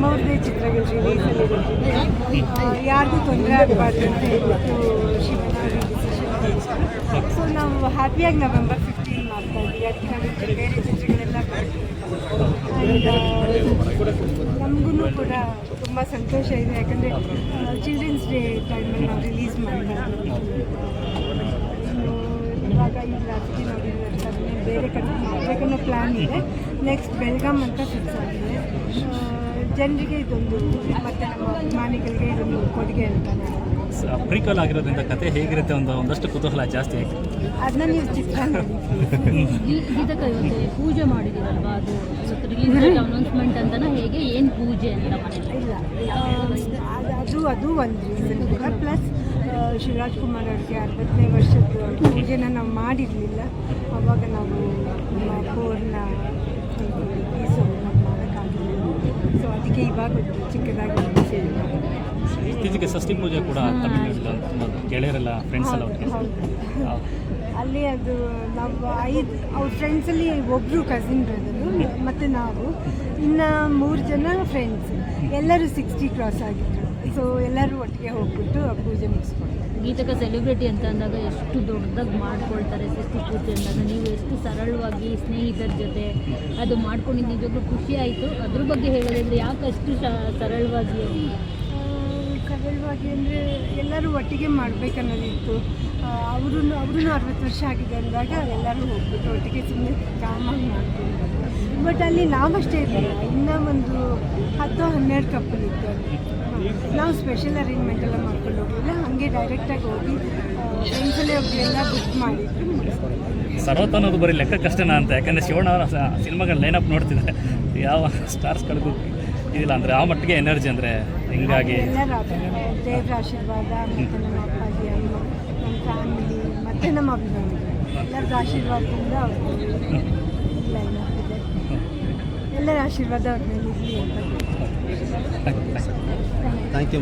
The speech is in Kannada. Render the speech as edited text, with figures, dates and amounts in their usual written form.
ನಮ್ಮವ್ರದ್ದೇ ಚಿತ್ರಗಳು ರಿಲೀಸಲ್ಲಿ ಯಾರಿಗೂ ತೊಂದರೆ ಆಗಬಾರ್ದು ಅಂತ ಹೇಳ್ಬಿಟ್ಟು ಶಿವನ ಡಿಸಿಷನ್. ಸೊ ನಾವು ಹ್ಯಾಪಿಯಾಗಿ ನವೆಂಬರ್ 15 ಮಾಡ್ತಾ ಇದ್ದೀವಿ. ಅದಕ್ಕೆ ನಾವು ಬೇರೆ ಚಿತ್ರಗಳೆಲ್ಲ ನಮಗೂ ಕೂಡ ತುಂಬ ಸಂತೋಷ ಇದೆ. ಯಾಕಂದರೆ ಚಿಲ್ಡ್ರನ್ಸ್ ಡೇ ಟೈಮಲ್ಲಿ ನಾವು ರಿಲೀಸ್ ಮಾಡಿದ್ವಿ. ಇವಾಗ ಈ ರಾತ್ರಿ ನೋಡಿದ್ರೆ ಬೇರೆ ಕಡೆ ಮಾಡಬೇಕನ್ನೋ ಪ್ಲ್ಯಾನ್ ಇದೆ. ನೆಕ್ಸ್ಟ್ ಬೆಳಗಾಂ ಅಂತ ಫಿಕ್ಸ್ ಆಗಿದೆ. ಜನರಿಗೆ ಇದೊಂದು ಮತ್ತು ನಮ್ಮ ಅಭಿಮಾನಿಗಳಿಗೆ ಇದೊಂದು ಕೊಡುಗೆ ಅಂತ ನಾನು ಪ್ರೀಕ್ವಲ್ ಆಗಿರೋದ್ರಿಂದ ಕತೆ ಹೇಗಿರುತ್ತೆ ಒಂದಷ್ಟು ಕುತೂಹಲ ಜಾಸ್ತಿ ಆಗಿದೆ. ಅದನ್ನ ನೀವು ಚಿತ್ರ ಗೀತಕ್ಕ ಇವತ್ತು ಪೂಜೆ ಮಾಡಿದ್ದೀರಲ್ವಾ, ಅದು ಇವತ್ತು ರಿಲೀಸ್ ಅನೌನ್ಸ್ಮೆಂಟ್ ಅಂತನ ಹೇಗೆ ಏನು ಪೂಜೆ ಅಂತ ಮನೇಲಿ? ಇಲ್ಲ ಅದು ಒಂದು ರೀಸನ್ ಕೂಡ. ಪ್ಲಸ್ ಶಿವರಾಜ್ ಕುಮಾರ್ ಅವ್ರಿಗೆ 60ನೇ ವರ್ಷದ ಪೂಜೆನ ನಾವು ಮಾಡಿರಲಿಲ್ಲ. ಆವಾಗ ನಾವು ನಮ್ಮ ಅಪ್ಪವ್ರನ್ನ ಮಾಡೋಕ್ಕಾಗಲಿಲ್ಲ. ಸೊ ಅದಕ್ಕೆ ಇವಾಗ ಚಿಕ್ಕದಾಗಿ ಇತ್ತೀಚೆಗೆ ಷಷ್ಠಿ ಪೂಜೆ ಕೂಡ ತುಂಬ ಗೆಳೆಯರೆಲ್ಲ ಫ್ರೆಂಡ್ಸ್ ಎಲ್ಲ ಒಟ್ಟಿಗೆ. ಅಲ್ಲಿ ಅದು ನಾವು ಅವ್ರ ಫ್ರೆಂಡ್ಸಲ್ಲಿ ಒಬ್ಬರು ಕಸಿನ್ ಬ್ರದರು ಮತ್ತು ನಾವು ಇನ್ನು 3 ಜನ ಫ್ರೆಂಡ್ಸ್, ಎಲ್ಲರೂ 60 ಕ್ರಾಸ್ ಆಗಿದ್ರು. ಸೊ ಎಲ್ಲರೂ ಒಟ್ಟಿಗೆ ಹೋಗ್ಬಿಟ್ಟು ಪೂಜೆ ಮುಗಿಸ್ಕೊಂಡು. ಗೀತಕ್ಕ ಸೆಲೆಬ್ರಿಟಿ ಅಂತ ಅಂದಾಗ ಎಷ್ಟು ದೊಡ್ಡದಾಗಿ ಮಾಡ್ಕೊಳ್ತಾರೆ ಷಷ್ಠಿ ಪೂಜೆ ಅಂದಾಗ. ನೀವು ಎಷ್ಟು ಸರಳವಾಗಿ ಸ್ನೇಹಿತರ ಜೊತೆ ಅದು ಮಾಡ್ಕೊಂಡಿದ್ದು ನಿಜವಾಗ್ಲೂ ಖುಷಿ ಆಯಿತು. ಅದ್ರ ಬಗ್ಗೆ ಹೇಳೋದಾದ್ರೆ ಯಾಕೆ ಅಷ್ಟು ಸರಳವಾಗಿ ಅಂದರೆ ಎಲ್ಲರೂ ಒಟ್ಟಿಗೆ ಮಾಡಬೇಕನ್ನೋದಿತ್ತು. ಅವರು 60 ವರ್ಷ ಆಗಿದೆ ಅಂದಾಗ ಎಲ್ಲರೂ ಹೋಗ್ಬಿಟ್ಟು ಒಟ್ಟಿಗೆ ಸುಮ್ಮನೆ ಕಾಮಾಗಿ ಮಾಡ್ಕೊಂಡು. ಬಟ್ ಅಲ್ಲಿ ನಾವಷ್ಟೇ ಇರಲಿಲ್ಲ, ಇನ್ನೂ ಒಂದು 10-12 ಕಪ್ಪಲ್ ಇತ್ತು ಅಲ್ಲಿ. ನಾವು ಸ್ಪೆಷಲ್ ಅರೇಂಜ್ಮೆಂಟ್ ಎಲ್ಲ ಮಾಡ್ಕೊಂಡು ಹೋಗಲಿಲ್ಲ, ಹಾಗೆ ಡೈರೆಕ್ಟಾಗಿ ಹೋಗಿ ಫ್ರೆಂಡ್ಸಲ್ಲೇ ಒಬ್ಬರೆಲ್ಲ ಬುಕ್ ಮಾಡಿದ್ರು. ಸರ್ವತ್ ಅನ್ನೋದು ಬರೀ ಲೆಕ್ಕಕ್ಕಷ್ಟೇನಾ ಅಂತ, ಯಾಕಂದರೆ ಶಿವಣ್ಣ ಅವರ ಸಿನಿಮಾಗಳ ಲೈನಪ್ ನೋಡ್ತಿದ್ರೆ ಯಾವ ಸ್ಟಾರ್ಸ್ಗಳಿಗೂ ಇದಿಲ್ಲ ಅಂದರೆ ಆ ಮಟ್ಟಿಗೆ ಎನರ್ಜಿ ಅಂದರೆ ಹಿಂಗಾಗಿ ಎಲ್ಲರ ದೇವರ ಆಶೀರ್ವಾದ ಮತ್ತು ನಮ್ಮ ಅಪ್ಪಾಜಿ ಅಮ್ಮ, ನಮ್ಮ ಫ್ಯಾಮಿಲಿ ಮತ್ತು ನಮ್ಮ ಅಭಿಮಾನಿಗಳು ಎಲ್ಲರ ಆಶೀರ್ವಾದದಿಂದ ಲೈನಪ್ ಇದೆ. ಎಲ್ಲರ ಆಶೀರ್ವಾದ ಅವ್ರ ಮೇಲೆ ಇರಲಿ ಅಂತ. Thank you.